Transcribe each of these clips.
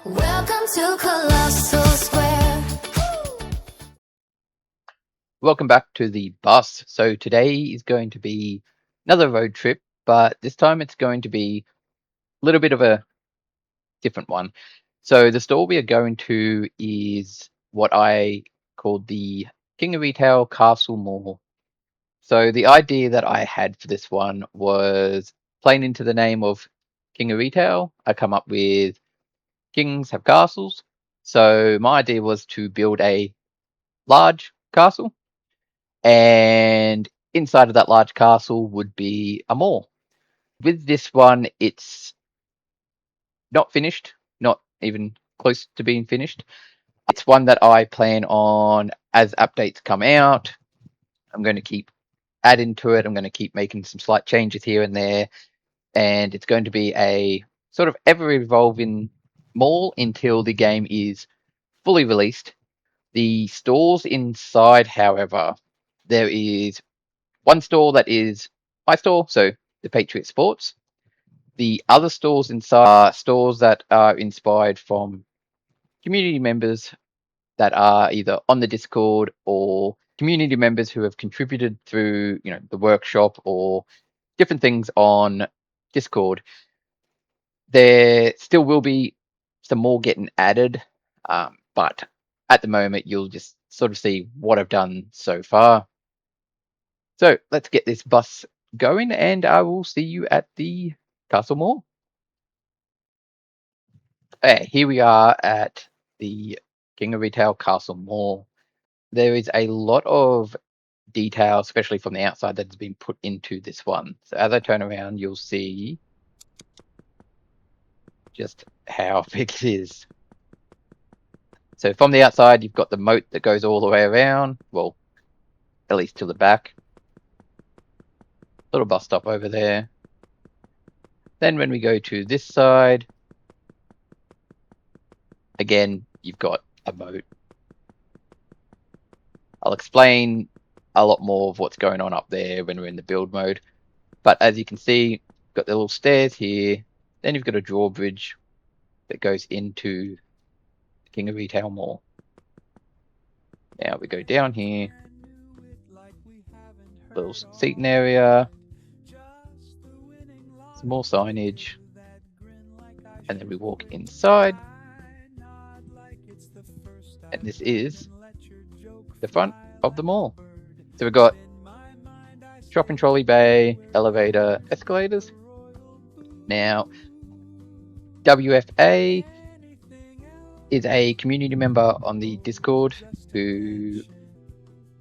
Welcome to Colossal Square. Welcome back to the bus. So today is going to be another road trip, but this time it's going to be a little bit of a different one. So the store we are going to is what I called the King of Retail Castle Mall. So the idea that I had for this one was playing into the name of King of Retail. I come up with kings have castles. So my idea was to build a large castle, and inside of that large castle would be a mall. With this one, it's not finished, not even close to being finished. It's one that I plan on as updates come out. I'm going to keep adding to it. I'm going to keep making some slight changes here and there. And it's going to be a sort of ever evolving mall until the game is fully released. The stores inside, however, there is one store that is my store, so the Patriot Sports. The other stores inside are stores that are inspired from community members that are either on the Discord or community members who have contributed through, the workshop or different things on Discord. There still will be some more getting added, but at the moment you'll just sort of see what I've done so far. So let's get this bus going, and I will see you at the Castle Mall. Here we are at the King of Retail Castle Mall. There is a lot of detail, especially from the outside, that has been put into this one. So as I turn around, you'll see just how big it is. So from the outside, you've got the moat that goes all the way around. Well, at least to the back. Little bus stop over there. Then when we go to this side, again, you've got a moat. I'll explain a lot more of what's going on up there when we're in the build mode. But as you can see, you've got the little stairs here. Then you've got a drawbridge that goes into the King of Retail Mall. Now we go down here. Little seating area. Some more signage. And then we walk inside. And this is the front of the mall. So we've got shopping trolley bay, elevator, escalators. Now, WFA is a community member on the Discord who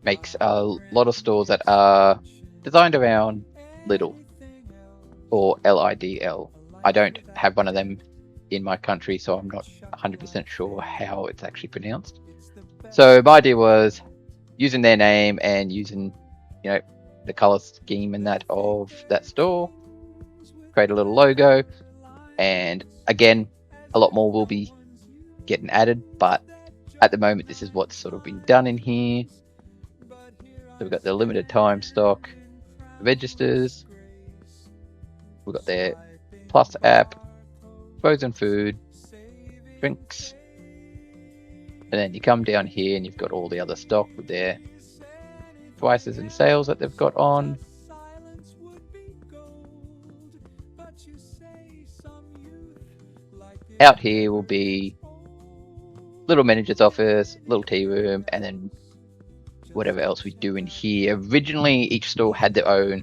makes a lot of stores that are designed around Lidl or LIDL. I don't have one of them in my country, so I'm not 100% sure how it's actually pronounced. So my idea was using their name and using, the color scheme and that of that store, create a little logo, and again, a lot more will be getting added, but at the moment, this is what's sort of been done in here. So we've got the limited time stock, registers, we've got their Plus app, frozen food, drinks, and then you come down here and you've got all the other stock with their prices and sales that they've got on. Out here will be little manager's office, little tea room, and then whatever else we do in here. Originally, each store had their own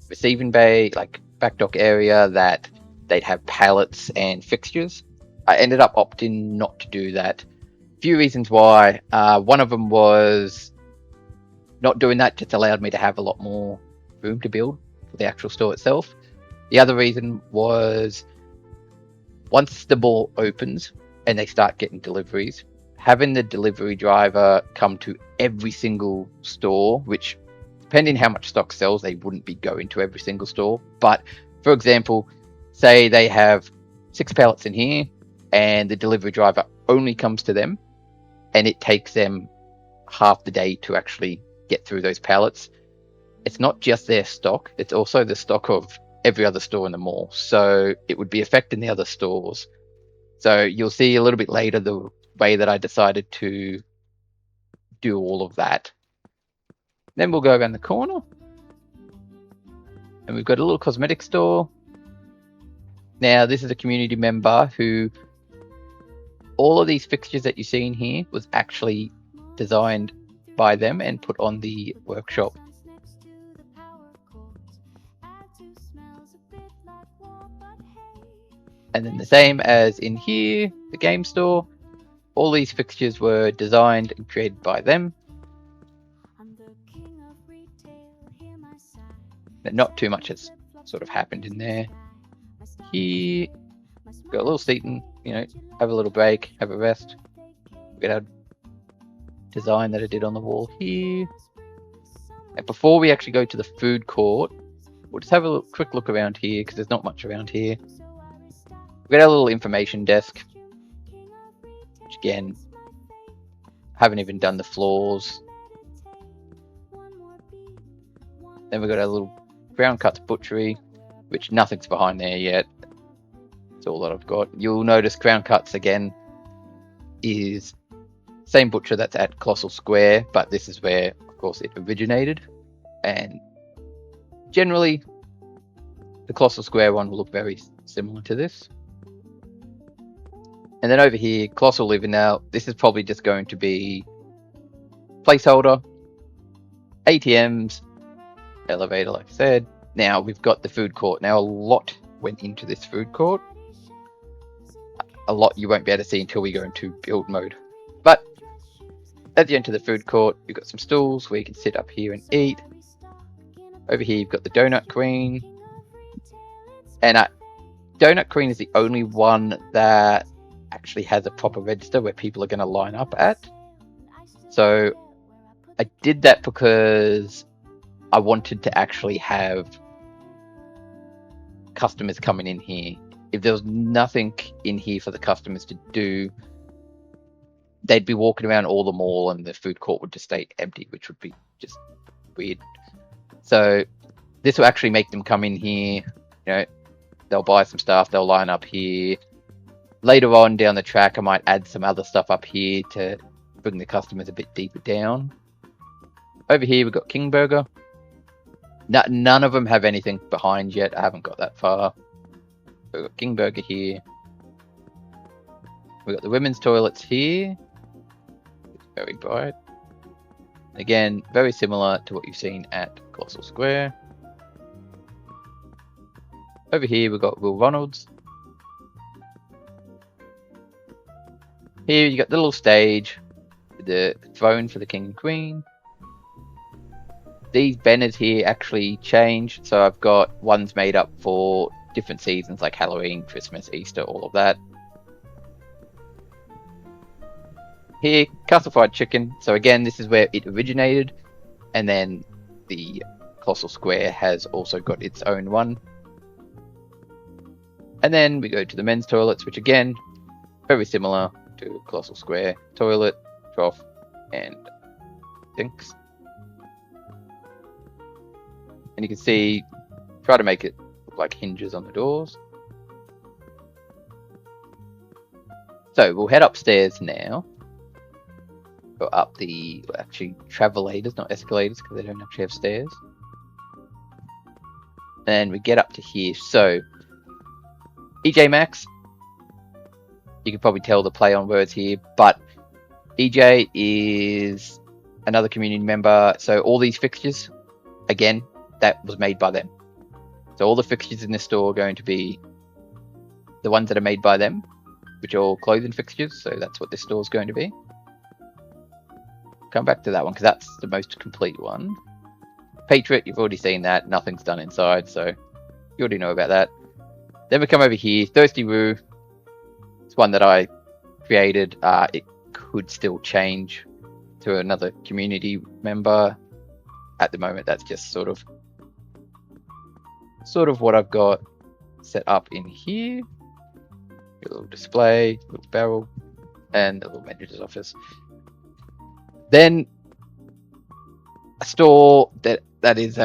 receiving bay, like back dock area, that they'd have pallets and fixtures. I ended up opting not to do that. Few reasons why. One of them was not doing that just allowed me to have a lot more room to build for the actual store itself. The other reason was once the mall opens and they start getting deliveries, having the delivery driver come to every single store, which depending how much stock sells, they wouldn't be going to every single store. But for example, say they have 6 pallets in here and the delivery driver only comes to them and it takes them half the day to actually get through those pallets. It's not just their stock, it's also the stock of every other store in the mall. So it would be affecting the other stores. So you'll see a little bit later the way that I decided to do all of that. Then we'll go around the corner. And we've got a little cosmetic store. Now, this is a community member who all of these fixtures that you see in here was actually designed by them and put on the workshop. And then the same as in here, the game store, all these fixtures were designed and created by them. But not too much has sort of happened in there. Here, got a little seating, have a little break, have a rest. We got our design that I did on the wall here. And before we actually go to the food court, we'll just have a quick look around here because there's not much around here. We got our little information desk, which again, haven't even done the floors. Then we've got our little Brown Cuts butchery, which nothing's behind there yet. That's all that I've got. You'll notice Crown Cuts again is same butcher that's at Colossal Square, but this is where, of course, it originated. And generally, the Colossal Square one will look very similar to this. And then over here, Colossal Living. Now, this is probably just going to be placeholder, ATMs, elevator, like I said. Now, we've got the food court. Now, a lot went into this food court. A lot you won't be able to see until we go into build mode. But at the end of the food court, you've got some stools where you can sit up here and eat. Over here, you've got the Donut Queen. And Donut Queen is the only one that actually has a proper register where people are going to line up at. So I did that because I wanted to actually have customers coming in here. If there was nothing in here for the customers to do, they'd be walking around all the mall and the food court would just stay empty, which would be just weird. So this will actually make them come in here, they'll buy some stuff, they'll line up here. Later on down the track, I might add some other stuff up here to bring the customers a bit deeper down. Over here, we've got King Burger. None of them have anything behind yet. I haven't got that far. We've got King Burger here. We've got the women's toilets here. It's very bright. Again, very similar to what you've seen at Colossal Square. Over here, we've got Will Ronald's. Here, you got the little stage with the throne for the king and queen. These banners here actually change, so I've got ones made up for different seasons like Halloween, Christmas, Easter, all of that. Here, Castle Fried Chicken. So again, this is where it originated, and then the Colossal Square has also got its own one. And then we go to the men's toilets, which again, very similar to Colossal Square. Toilet, trough, and sinks. And you can see, try to make it look like hinges on the doors. So we'll head upstairs now. Go up the, actually, travelators, not escalators, because they don't actually have stairs. And we get up to here. So, EJ Maxx. You can probably tell the play on words here, but EJ is another community member. So all these fixtures, again, that was made by them. So all the fixtures in this store are going to be the ones that are made by them, which are all clothing fixtures. So that's what this store is going to be. Come back to that one because that's the most complete one. Patriot, you've already seen that. Nothing's done inside, so you already know about that. Then we come over here. Thirsty Woo. It's one that I created. It could still change to another community member. At the moment, that's just sort of what I've got set up in here. A little display, a little barrel, and a little manager's office. Then a store that is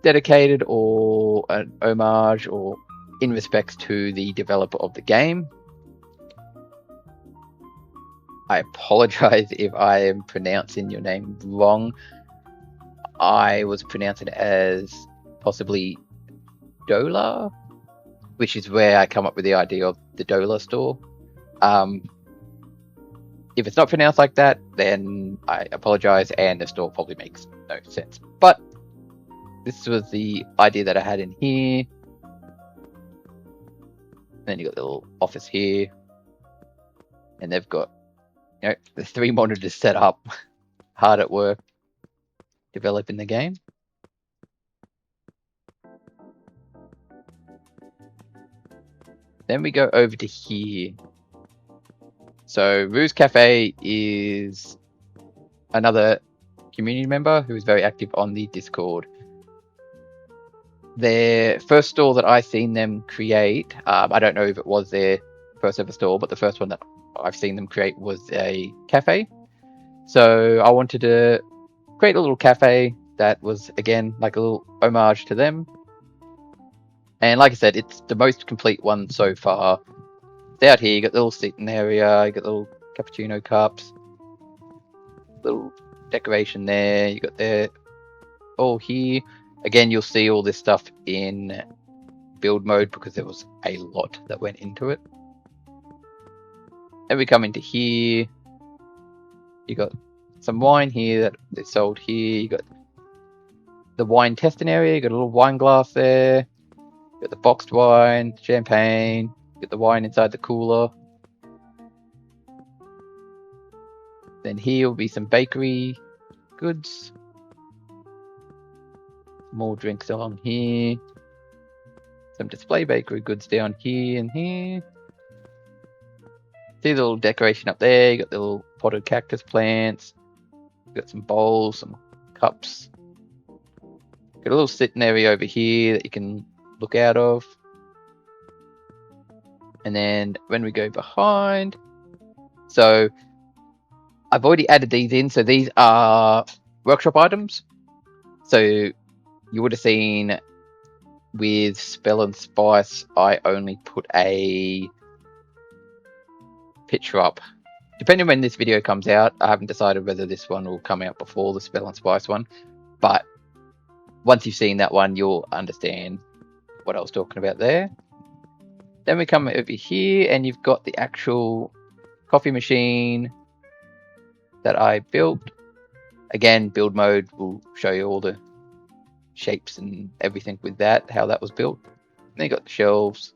dedicated or an homage or in respects to the developer of the game. I apologize if I am pronouncing your name wrong. I was pronouncing it as possibly Dola, which is where I come up with the idea of the Dola store. If it's not pronounced like that, then I apologize, and the store probably makes no sense. But this was the idea that I had in here. And then you got the little office here, and they've got, you know, the 3 monitors set up, hard at work developing the game. Then we go over to here. So Ruse Cafe is another community member who is very active on the Discord. Their first store that I seen them create, I don't know if it was their first ever store, but the first one that I've seen them create was a cafe. So I wanted to create a little cafe that was, again, like a little homage to them. And like I said, it's the most complete one so far. It's out here, you got the little sitting area, you got little cappuccino cups, little decoration there, you got there all here. Again, you'll see all this stuff in build mode because there was a lot that went into it. Then we come into here. You got some wine here that they sold here. You got the wine testing area. You got a little wine glass there. You got the boxed wine, champagne. You got the wine inside the cooler. Then here will be some bakery goods. More drinks along here. Some display bakery goods down here and here. See the little decoration up there. You got the little potted cactus plants. You got some bowls, some cups. Got a little sitting area over here that you can look out of. And then when we go behind, so I've already added these in. So these are workshop items. So you would have seen with Spell and Spice, I only put a picture up. Depending on when this video comes out, I haven't decided whether this one will come out before the Spell and Spice one. But once you've seen that one, you'll understand what I was talking about there. Then we come over here and you've got the actual coffee machine that I built. Again, build mode will show you all the shapes and everything with that, how that was built. Then you got the shelves.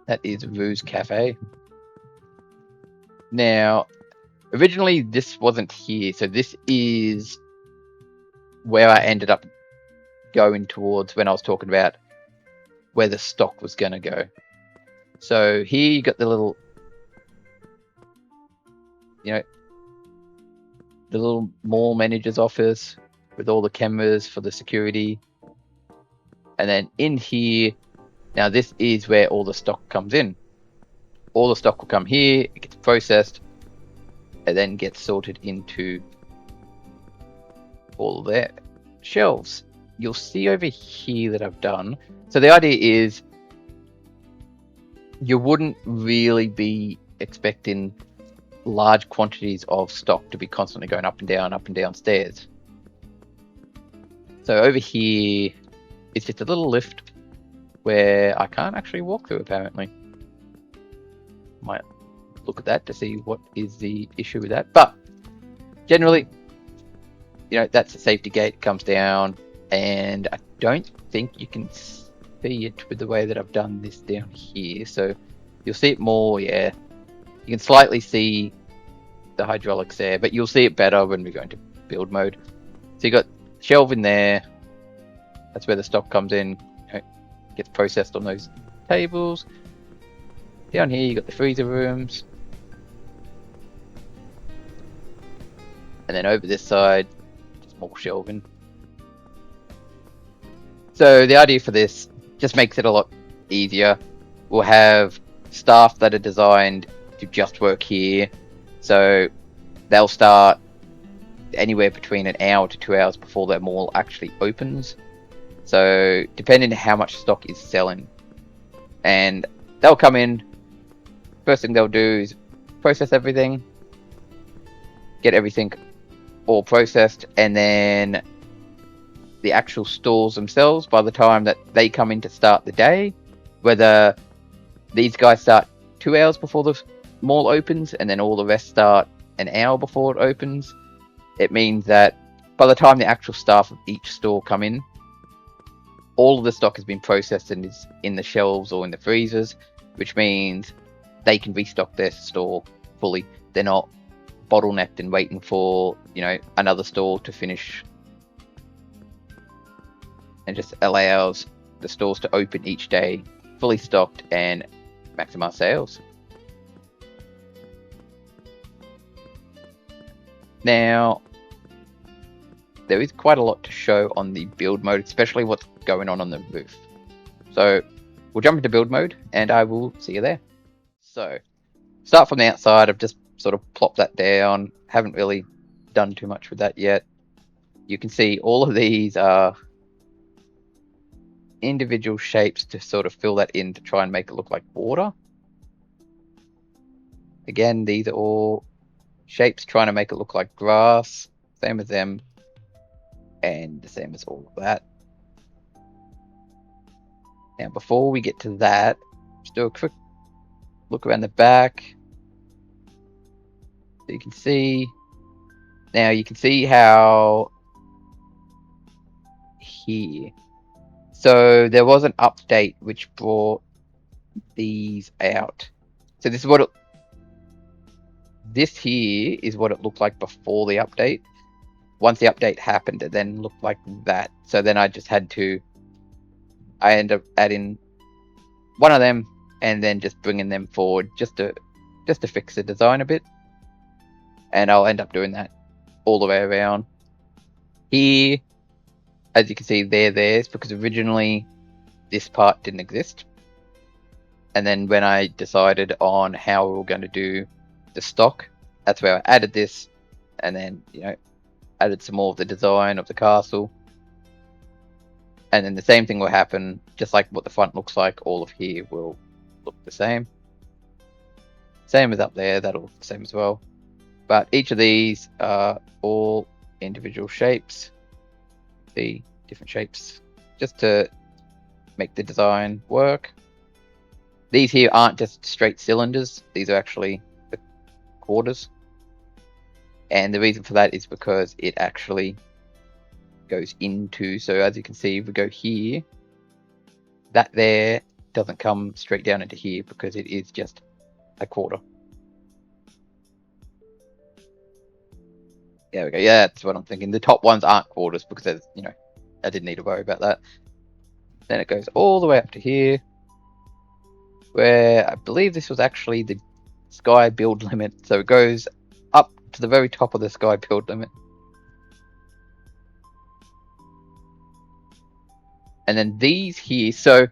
That is Ruse Cafe. Now, originally this wasn't here, so this is where I ended up going towards when I was talking about where the stock was going to go. So here you got the little, you know, the little mall manager's office with all the cameras for the security. And then in here, now this is where all the stock comes in. All the stock will come here, it gets processed, and then gets sorted into all their shelves. You'll see over here that I've done. So the idea is you wouldn't really be expecting large quantities of stock to be constantly going up and down stairs. So over here, it's just a little lift where I can't actually walk through apparently. Might look at that to see what is the issue with that. But generally, you know, that's a safety gate, comes down, and I don't think you can see it with the way that I've done this down here. So you'll see it more, yeah. You can slightly see the hydraulics there, but you'll see it better when we go into build mode. So you got shelf in there. That's where the stock comes in. You know, gets processed on those tables. Down here you got the freezer rooms. And then over this side, just more shelving. So the idea for this just makes it a lot easier. We'll have staff that are designed to just work here. So they'll start anywhere between an hour to 2 hours before their mall actually opens. So depending on how much stock is selling, and they'll come in. First thing they'll do is process everything, get everything all processed, and then the actual stores themselves, by the time that they come in to start the day, whether these guys start 2 hours before the mall opens and then all the rest start an hour before it opens, it means that by the time the actual staff of each store come in, all of the stock has been processed and is in the shelves or in the freezers, which means they can restock their store fully. They're not bottlenecked and waiting for, another store to finish, and just allows the stores to open each day fully stocked and maximize sales. Now, there is quite a lot to show on the build mode, especially what's going on the roof. So we'll jump into build mode and I will see you there. So start from the outside. I've just sort of plopped that down. Haven't really done too much with that yet. You can see all of these are individual shapes to sort of fill that in to try and make it look like water. Again, these are all shapes trying to make it look like grass. Same as them. And the same as all of that. Now, before we get to that, just do a quick look around the back. So you can see, now you can see how here. So there was an update which brought these out. So this is this here is what it looked like before the update. Once the update happened, it then looked like that. So then I ended up adding one of them and then just bringing them forward just to fix the design a bit. And I'll end up doing that all the way around. Here, as you can see, there's because originally this part didn't exist. And then when I decided on how we were going to do the stock, that's where I added this, and then, added some more of the design of the castle. And then the same thing will happen, just like what the front looks like, all of here will look the same. Same as up there, that'll look the same as well. But each of these are all individual shapes. The different shapes, just to make the design work. These here aren't just straight cylinders, these are actually the quarters. And the reason for that is because it actually goes into, so as you can see, if we go here, that there doesn't come straight down into here because it is just a quarter. There we go. Yeah, that's what I'm thinking. The top ones aren't quarters because there's, I didn't need to worry about that. Then it goes all the way up to here, where I believe this was actually the sky build limit. So it goes up to the very top of the sky build limit. And then these here, so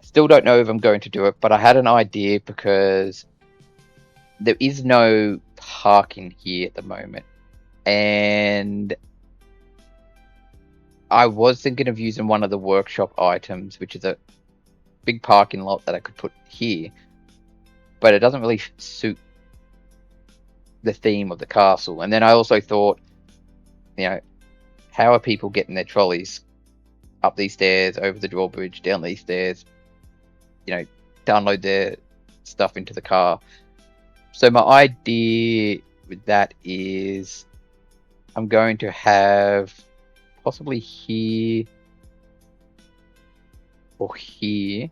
still don't know if I'm going to do it, but I had an idea because there is no parking here at the moment. And I was thinking of using one of the workshop items, which is a big parking lot that I could put here. But it doesn't really suit the theme of the castle. And then I also thought, how are people getting their trolleys up these stairs, over the drawbridge, down these stairs, download their stuff into the car? So my idea with that is I'm going to have possibly here or here.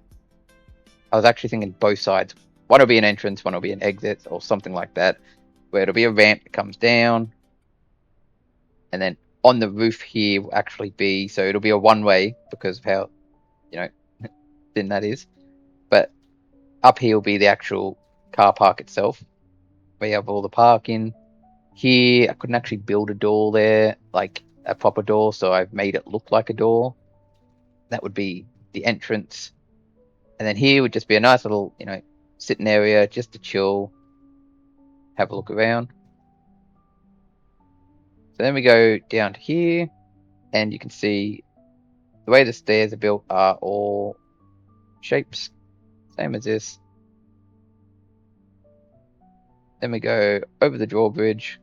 I was actually thinking both sides. One will be an entrance, one will be an exit, or something like that, where it'll be a ramp that comes down. And then on the roof here will actually be, so it'll be a one-way because of how, thin that is. But up here will be the actual car park itself. We have all the parking. Here, I couldn't actually build a door there, like a proper door, so I've made it look like a door. That would be the entrance. And then here would just be a nice little, sitting area just to chill, have a look around. So then we go down to here, and you can see the way the stairs are built are all shapes, same as this. Then we go over the drawbridge.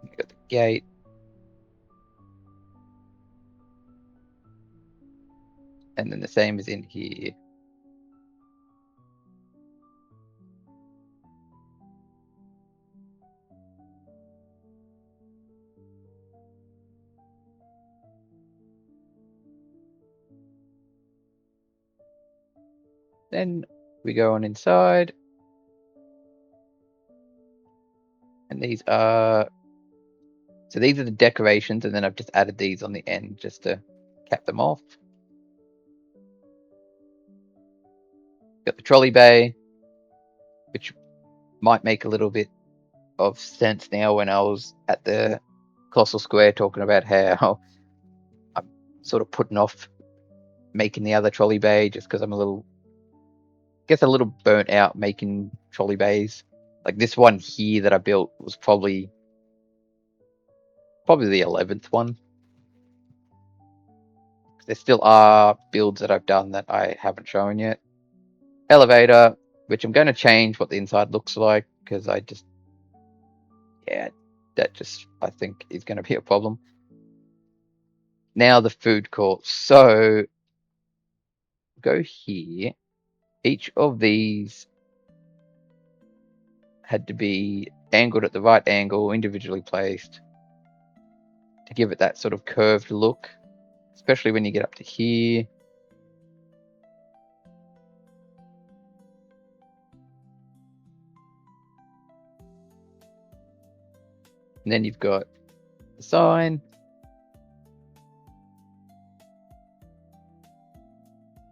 We got the gate. And then the same is in here. Then we go on inside. And these are the decorations, and then I've just added these on the end just to cap them off. Got the trolley bay, which might make a little bit of sense now when I was at the Colossal Square talking about how I'm sort of putting off making the other trolley bay just because I'm a little burnt out making trolley bays. Like this one here that I built was probably the 11th one. There still are builds that I've done that I haven't shown yet. Elevator, which I'm going to change what the inside looks like because I think is going to be a problem. Now the food court. So go here. Each of these had to be angled at the right angle, individually placed to give it that sort of curved look, especially when you get up to here. And then you've got the sign.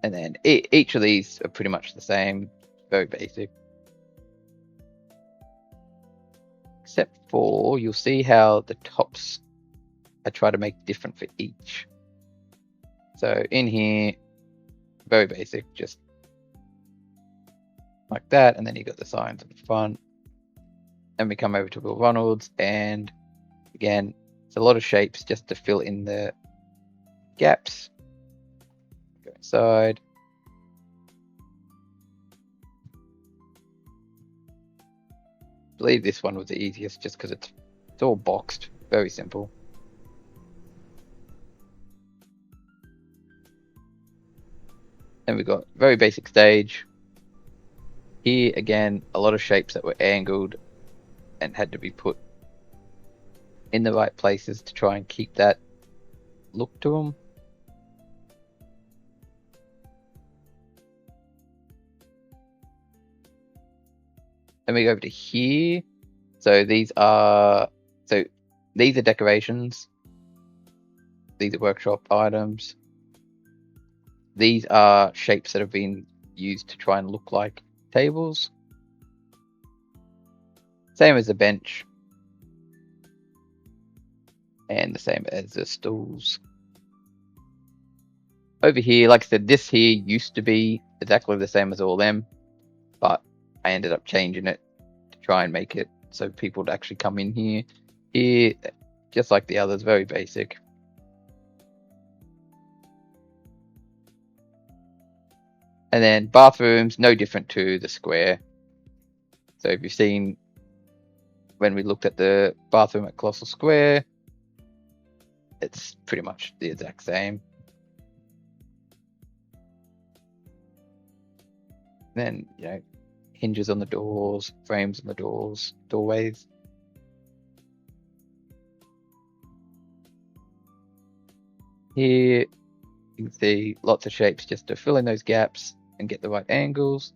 And then each of these are pretty much the same, very basic. Except for, you'll see how the tops I try to make different for each. So in here, very basic, just like that. And then you got the signs at the front. Then we come over to Will Ronald's, and again, it's a lot of shapes just to fill in the gaps. Go inside. I believe this one was the easiest just because it's all boxed. Very simple. Then we got very basic stage. Here again, a lot of shapes that were angled and had to be put in the right places to try and keep that look to them. Then we go over to here. So these are decorations. These are workshop items. These are shapes that have been used to try and look like tables. Same as the bench. And the same as the stools. Over here, like I said, this here used to be exactly the same as all them, but I ended up changing it to try and make it so people would actually come in here. Here, just like the others, very basic. And then bathrooms, no different to the square. So if you've seen when we looked at the bathroom at Colossal Square, it's pretty much the exact same. Then, hinges on the doors, frames on the doors, doorways. Here, you can see lots of shapes just to fill in those gaps and get the right angles.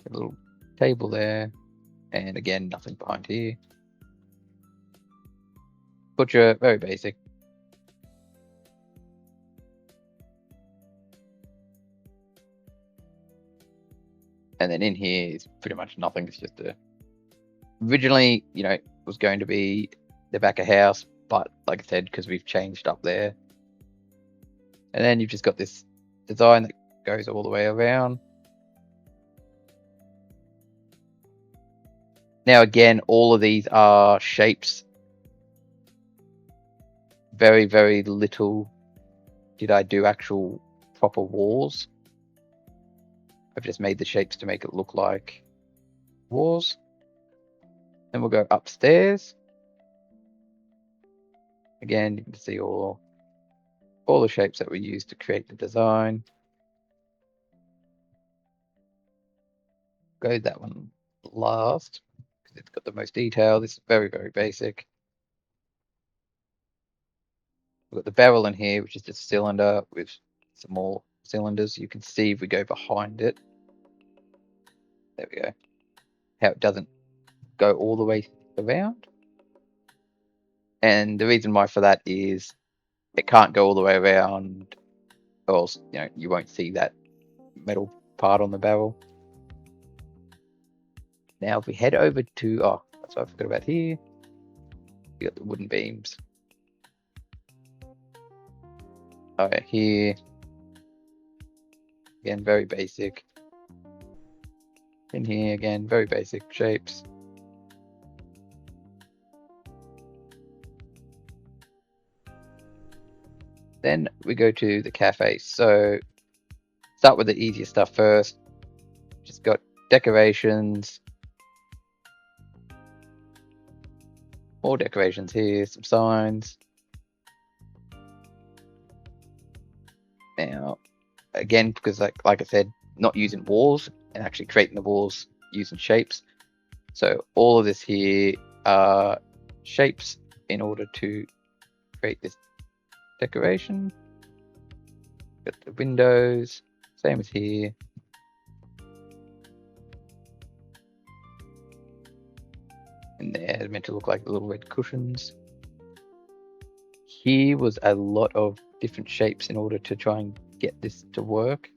A little table there, and again, nothing behind here. Butcher, very basic. And then in here is pretty much nothing. It's just originally, it was going to be the back of house, but like I said, because we've changed up there, And then you've just got this design that goes all the way around. Now again, all of these are shapes. Very, very little did I do actual proper walls. I've just made the shapes to make it look like walls. Then we'll go upstairs. Again, you can see all the shapes that we used to create the design. Go that one last because it's got the most detail. This is very, very basic. We've got the barrel in here, which is just a cylinder with some more cylinders. You can see if we go behind it. There we go. How it doesn't go all the way around. And the reason why for that is it can't go all the way around, or else, you won't see that metal part on the barrel. Now, if we head over to, that's what I forgot about here. We got the wooden beams. All right, here. Again, very basic. In here, again, very basic shapes. Then we go to the cafe. So start with the easier stuff first. Just got decorations. More decorations here, some signs. Now, again, because like I said, not using walls and actually creating the walls using shapes. So all of this here are shapes in order to create this decoration. Got the windows, same as here. And they're meant to look like little red cushions. Here was a lot of different shapes in order to try and get this to work.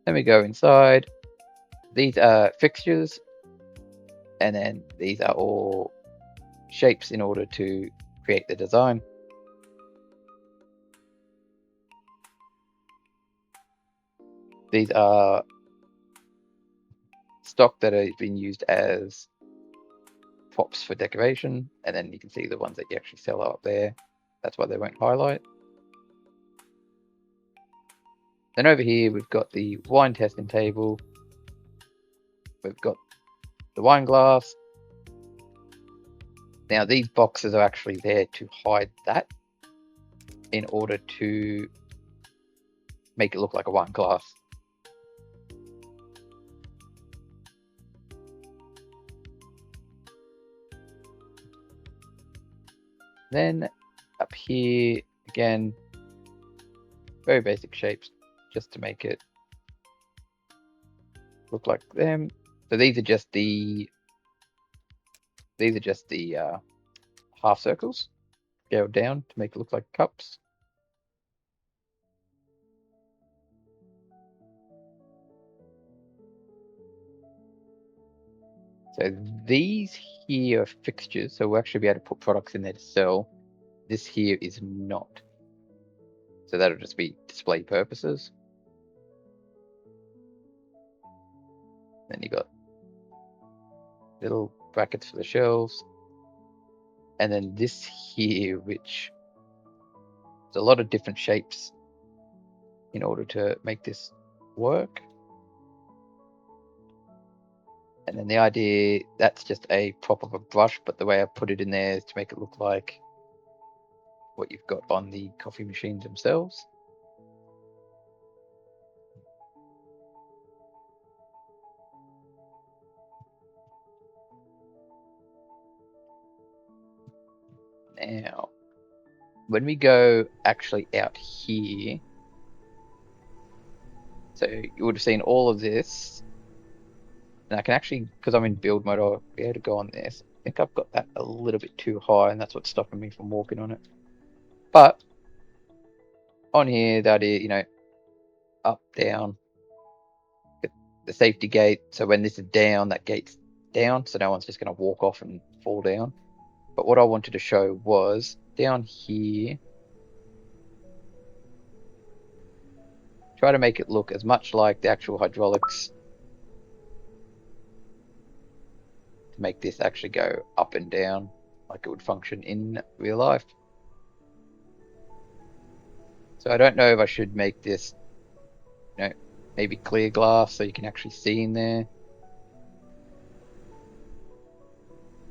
Then we go inside. These are fixtures, and then these are all shapes in order to create the design. These are stock that have been used as props for decoration, and then you can see the ones that you actually sell up there. That's why they won't highlight. Then over here we've got the wine testing table. We've got the wine glass. Now these boxes are actually there to hide that in order to make it look like a wine glass. Then up here, again, very basic shapes just to make it look like them. So these are just the half circles scaled down to make it look like cups. So these here are fixtures, so we'll actually be able to put products in there to sell. This here is not. So that'll just be display purposes. Then you got little brackets for the shelves. And then this here, which is a lot of different shapes in order to make this work. And then the idea, that's just a prop of a brush, but the way I put it in there is to make it look like what you've got on the coffee machines themselves. Now, when we go actually out here, so you would have seen all of this, and I can actually, because I'm in build mode, I'll be able to go on this. I think I've got that a little bit too high, and that's what's stopping me from walking on it. But on here that is, up, down, the safety gate. So when this is down, that gate's down, so no one's just going to walk off and fall down. But what I wanted to show was down here, try to make it look as much like the actual hydraulics to make this actually go up and down like it would function in real life. So I don't know if I should make this, maybe clear glass so you can actually see in there.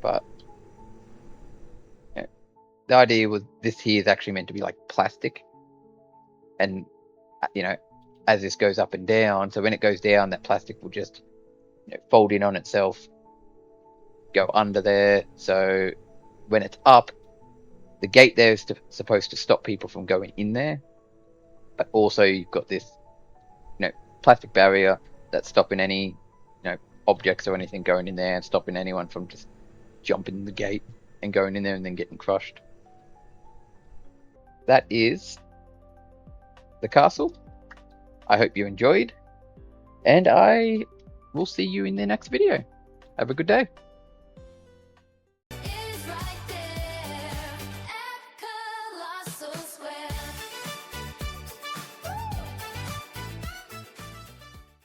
But the idea was this here is actually meant to be like plastic. And, as this goes up and down, so when it goes down, that plastic will just fold in on itself, go under there. So when it's up, the gate there is supposed to stop people from going in there. But also you've got this, plastic barrier that's stopping any, objects or anything going in there and stopping anyone from just jumping the gate and going in there and then getting crushed. That is the castle. I hope you enjoyed, and I will see you in the next video. Have a good day.